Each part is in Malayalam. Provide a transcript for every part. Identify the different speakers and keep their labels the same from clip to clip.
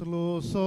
Speaker 1: Sloso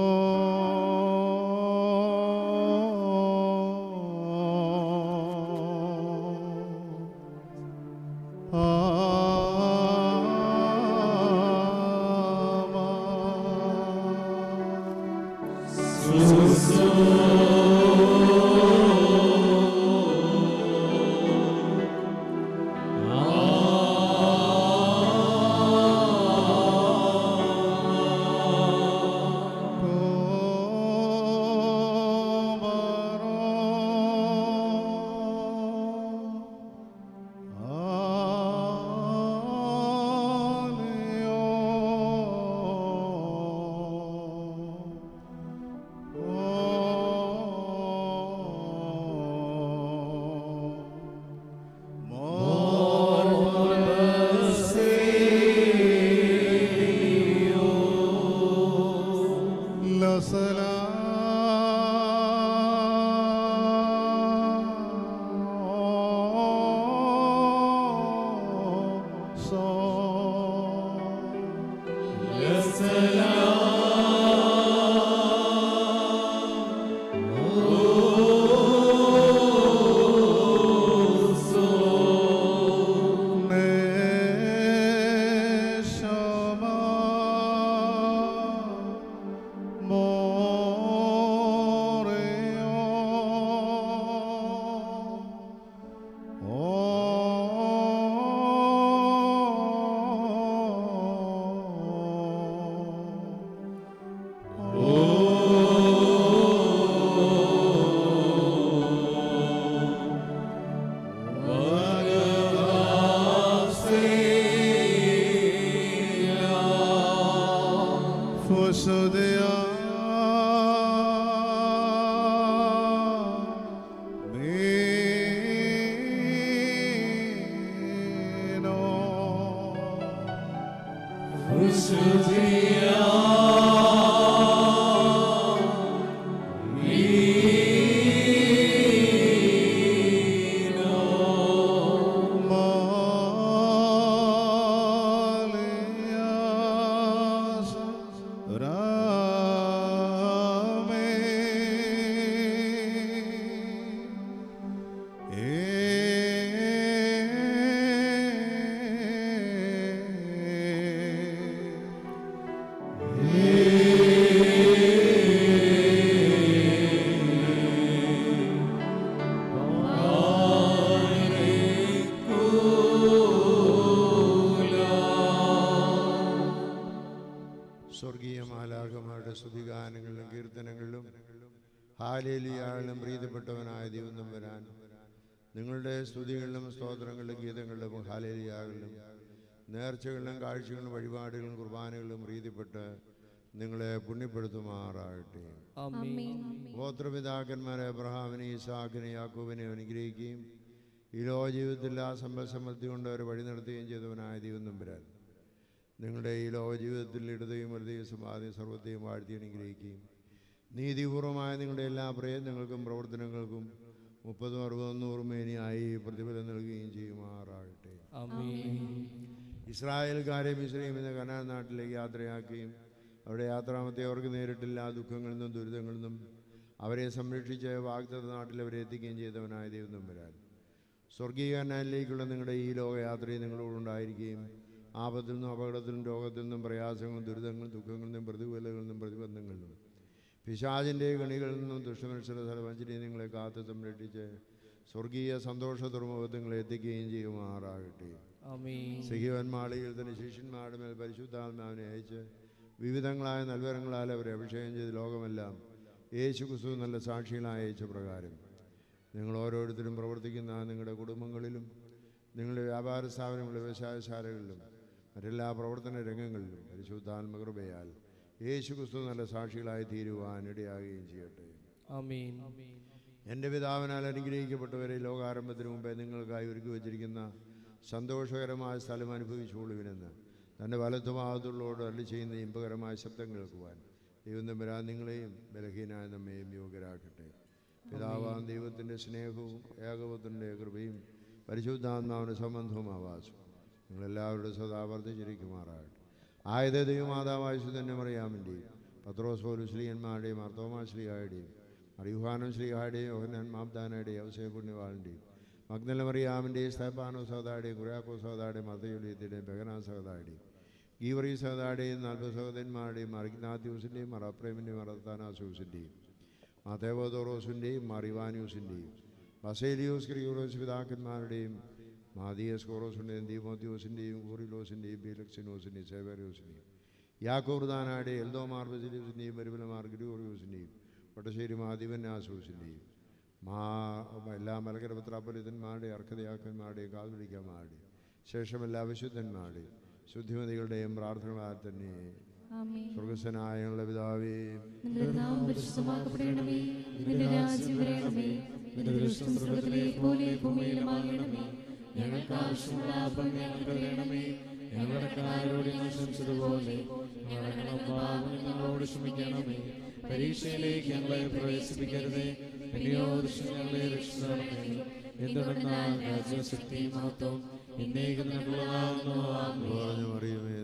Speaker 2: സ്വർഗീയ മാലാഖമാരുടെ സ്തുതിഗാനങ്ങളിലും കീർത്തനങ്ങളിലും ഹാലേലുയാളിലും പ്രീതിപ്പെട്ടവനായ ദൈവം തമ്പുരാൻ, നിങ്ങളുടെ സ്തുതികളിലും സ്തോത്രങ്ങളിലും ഗീതങ്ങളിലും ഹാലേലുയാകളിലും നേർച്ചകളിലും കാഴ്ചകളിലും വഴിപാടുകളിലും കുർബാനകളിലും പ്രീതിപ്പെട്ട് നിങ്ങളെ പുണ്യപ്പെടുത്തുമാറാകട്ടെ. ഗോത്രപിതാക്കന്മാരെ അബ്രഹാമിനെ, ഇസാഖിനെ, യാക്കോബിനെ അനുഗ്രഹിക്കുകയും ഈ ലോക ജീവിതത്തിൽ ആ സമ്പൽസമൃദ്ധി കൊണ്ട് അവർ വഴി നടത്തുകയും ചെയ്തവനായ ദൈവം തമ്പുരാൻ, നിങ്ങളുടെ ഈ ലോക ജീവിതത്തിൽ ഇടതയും വലുതയും സമാധിയും സർവത്തെയും വാഴ്ത്തി അനുഗ്രഹിക്കുകയും നീതിപൂർവമായ നിങ്ങളുടെ എല്ലാ പ്രയത്നങ്ങൾക്കും പ്രവർത്തനങ്ങൾക്കും 30, 60, 100 മേനിയായി പ്രതിഫലം നൽകുകയും ചെയ്യുമാറാകട്ടെ. ഇസ്രായേൽക്കാരെ മിസ്രയീമിൽ നിന്ന് കനാൻ നാട്ടിലേക്ക് യാത്രയാക്കുകയും അവിടെ യാത്രാമത്തെ അവർക്ക് നേരിട്ടില്ല ദുഃഖങ്ങളിൽ നിന്നും ദുരിതങ്ങളിൽ നിന്നും അവരെ സംരക്ഷിച്ച് വാഗ്ദത്ത നാട്ടിൽ അവരെ എത്തിക്കുകയും ചെയ്തവനായ ദൈവം തമ്പുരാൻ, സ്വർഗീയ കനാനിലേക്കുള്ള നിങ്ങളുടെ ഈ ലോകയാത്രയിൽ നിങ്ങളോടുണ്ടായിരിക്കുകയും ആപത്തിൽ നിന്നും അപകടത്തിൽ നിന്നും രോഗത്തിൽ നിന്നും പ്രയാസങ്ങളും ദുരിതങ്ങളും ദുഃഖങ്ങളിൽ നിന്നും പ്രതികൂലങ്ങളിൽ നിന്നും പ്രതിബന്ധങ്ങളിൽ നിന്നും പിശാചിൻ്റെ കണികളിൽ നിന്നും ദുഷ്ടമനുഷ്യരുടെ സർവഞ്ചരിയെ നിങ്ങളെ കാത്ത് സംരക്ഷിച്ച് സ്വർഗീയ സന്തോഷ തുറമുഖത്ത് നിങ്ങളെ എത്തിക്കുകയും ചെയ്യുമാറാകട്ടെ. സഹീവൻ മാളികയിൽ തന്നെ ശിഷ്യന്മാരുടെ മേൽ പരിശുദ്ധാത്മാവിനെ അയച്ച് വിവിധങ്ങളായ നൽവരങ്ങളാൽ അവരെ അഭിഷേകം ചെയ്ത് ലോകമെല്ലാം യേശു ക്രിസ്തു നല്ല സാക്ഷികളായ അയച്ച പ്രകാരം നിങ്ങൾ ഓരോരുത്തരും പ്രവർത്തിക്കുന്ന നിങ്ങളുടെ കുടുംബങ്ങളിലും നിങ്ങളുടെ വ്യാപാര സ്ഥാപനങ്ങളിലും വ്യവസായശാലകളിലും മറ്റെല്ലാ പ്രവർത്തന രംഗങ്ങളിലും പരിശുദ്ധാത്മകൃപയാൽ യേശു ക്രിസ്തു നല്ല സാക്ഷികളായി തീരുവാൻ ഇടയാകുകയും ചെയ്യട്ടെ. എൻ്റെ പിതാവിനാൽ അനുഗ്രഹിക്കപ്പെട്ടവരെ ലോകാരംഭത്തിന് മുമ്പേ നിങ്ങൾക്കായി ഒരുക്കി വച്ചിരിക്കുന്ന സന്തോഷകരമായ സ്ഥലം അനുഭവിച്ചുകൊള്ളുവിനെന്ന് തൻ്റെ വലത്തുഭാഗത്തുള്ളവരോട് അരുളി ചെയ്യുന്ന ഇമ്പകരമായ ശബ്ദം കേൾക്കുവാൻ ദൈവം തമ്പുരാൻ നിങ്ങളെയും ബലഹീനായ നമ്മയും യോഗ്യരാക്കട്ടെ. പിതാവാം ദൈവത്തിൻ്റെ സ്നേഹവും ഏകപുത്രൻ്റെ കൃപയും പരിശുദ്ധാത്മാവിൻ്റെ സംബന്ധവും ആവാസും നിങ്ങളെല്ലാവരുടെ സദാ വർദ്ധിച്ചിരിക്കുമാറാകട്ടെ. ആയത് ദൈവമാതാവായ തന്നെ അറിയാമെൻ്റെയും പത്രോസ് പോലും ശ്ലീഹന്മാരുടെയും അർത്തോമാ ശ്ലീഹായുടെയും അറിയുഹാനം ശ്ലീഹായുടെയും യോഹന്നാൻ മാബ്ദാനയുടെയും ഔസേപ്പ് പുണ്യവാളിൻ്റെയും മഗ്ദല മറിയാമിൻ്റെയും സ്തഫാനോ സഹോദാരുടെയും കുര്യാക്കോ സഹോദാരുടെയും മർത്തയൂലിയത്തിൻ്റെയും ബെഹനാ സഹോദാരുടെയും ഗീവറി സഹോദാരുടെയും 40 സഹോദരന്മാരുടെയും മറിഗ്നാത്യൂസിൻ്റെയും മറപ്രേമിൻ്റെയും മറത്താനാസൂസിൻ്റെയും മാതേവോദോറോസിൻ്റെയും മറിവാന്യൂസിൻ്റെയും ബസേലിയോസ് ക്രിയോറോസ് പിതാക്കന്മാരുടെയും മാദിയസ് കോറോസിൻ്റെയും ദീമോത്യോസിൻ്റെയും കൂറിലോസിൻ്റെയും ബീലക്സിനോസിൻ്റെയും സേവറിയോസിൻ്റെയും യാക്കോർദാനായുടെയും എൽദോമാർ ബസിലിയോസിൻ്റെയും മെരുബലമാർ ഗ്രിഗോറിയോസിൻ്റെയും ഒട്ടശ്ശേരി മാദിവന്നാസൂസിൻ്റെയും എല്ലാ മലകര പത്രാപലിതന്മാരുടെയും അർക്കതയാക്കന്മാരുടെയും കാൽപിടിക്കന്മാരുടെയും ശേഷം എല്ലാ വിശുദ്ധന്മാരുടെയും ശുദ്ധിമതികളുടെയും പ്രാർത്ഥനകളാൽ തന്നെ സ്വർഗസ്ഥനായ ഞങ്ങളുടെ പിതാവേ,
Speaker 1: നിന്റെ നാമം പരിശുദ്ധമാക്കപ്പെടണമേ, നിന്റെ രാജ്യം വരണമേ, നിന്റെ ദൃഷ്ടം സ്വർഗ്ഗത്തിലെ പോലെ ഭൂമിയിലുമാകണമേ. ഞങ്ങൾക്ക് ആവശ്യമുള്ള അപ്പം ഞങ്ങൾക്ക് തരണമേ, ഞങ്ങളുടെ കടക്കാരോട് ഞങ്ങൾ ക്ഷമിച്ചതുപോലെ ഞങ്ങളുടെ പാപങ്ങൾ ഞങ്ങളോട് ക്ഷമിക്കണമേ. പരീക്ഷയിലേക്ക് ഞങ്ങളെ പ്രവേശിപ്പിക്കരുതേ, പിന്നെയോ ഞങ്ങളെ രക്ഷിക്കണമേ. എന്തുകൊണ്ടെന്നാൽ രാജ്യവും ശക്തിയും മഹത്വവും എന്നേക്കും നിനക്കുള്ളതാകുന്നു.
Speaker 2: മറിയമേ,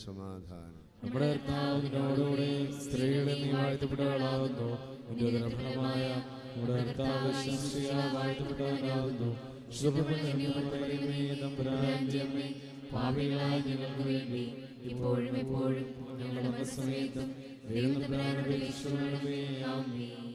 Speaker 2: സമാധാനം.
Speaker 1: നമ്മുടെ കർത്താവിനോടുകൂടെ സ്ത്രീകളെ നീ വാഴ്ത്തപ്പെട്ടവളാകുന്നു. ഫലമായ നമ്മുടെ കർത്താവ് വാഴ്ത്തപ്പെട്ടവനാകുന്നു. പാപികളായ ഞങ്ങൾക്ക് വേണ്ടി ഇപ്പോഴും എപ്പോഴും ഞങ്ങളുടെ സമയത്തും ദൈവം തമ്പുരാനോട് രക്ഷിക്കണമേ. ആമേൻ.